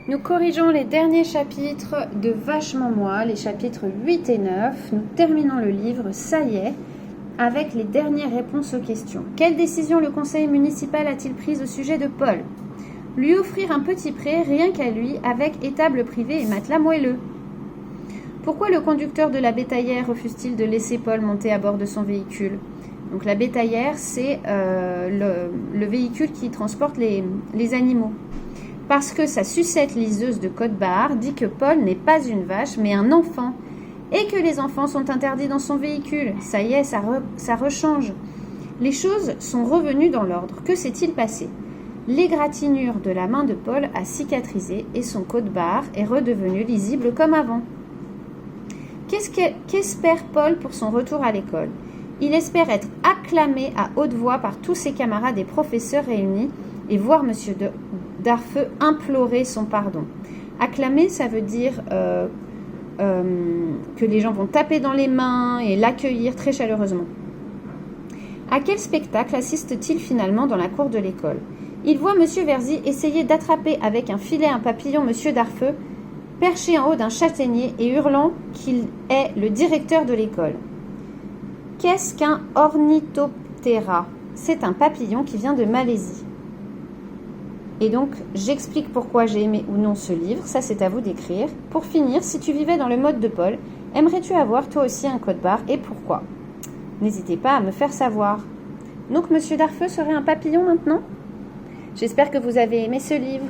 Nous corrigeons les derniers chapitres de Vachement Moi, les chapitres 8 et 9. Nous terminons le livre, ça y est, avec les dernières réponses aux questions. Quelle décision le conseil municipal a-t-il prise au sujet de Paul? Lui offrir un petit prêt, rien qu'à lui, avec étable privée et matelas moelleux. Pourquoi le conducteur de la bétaillère refuse-t-il de laisser Paul monter à bord de son véhicule? Donc la bétaillère, c'est le véhicule qui transporte les animaux. Parce que sa sucette liseuse de Côte-Barre dit que Paul n'est pas une vache, mais un enfant, et que les enfants sont interdits dans son véhicule. Ça y est, ça rechange. Les choses sont revenues dans l'ordre. Que s'est-il passé? L'égratignure de la main de Paul a cicatrisé et son Côte-Barre est redevenu lisible comme avant. Qu'espère Paul pour son retour à l'école? Il espère être acclamé à haute voix par tous ses camarades et professeurs réunis et voir M. Darfeu implorer son pardon. Acclamer, ça veut dire que les gens vont taper dans les mains et l'accueillir très chaleureusement. À quel spectacle assiste-t-il finalement dans la cour de l'école? Il voit M. Verzy essayer d'attraper avec un filet un papillon M. Darfeu, perché en haut d'un châtaignier et hurlant qu'il est le directeur de l'école. Qu'est-ce qu'un ornithoptera? C'est un papillon qui vient de Malaisie. Et donc, j'explique pourquoi j'ai aimé ou non ce livre, ça c'est à vous d'écrire. Pour finir, si tu vivais dans le mode de Paul, aimerais-tu avoir toi aussi un Côte-Barre et pourquoi? N'hésitez pas à me faire savoir. Donc, Monsieur Darfeu serait un papillon maintenant? J'espère que vous avez aimé ce livre.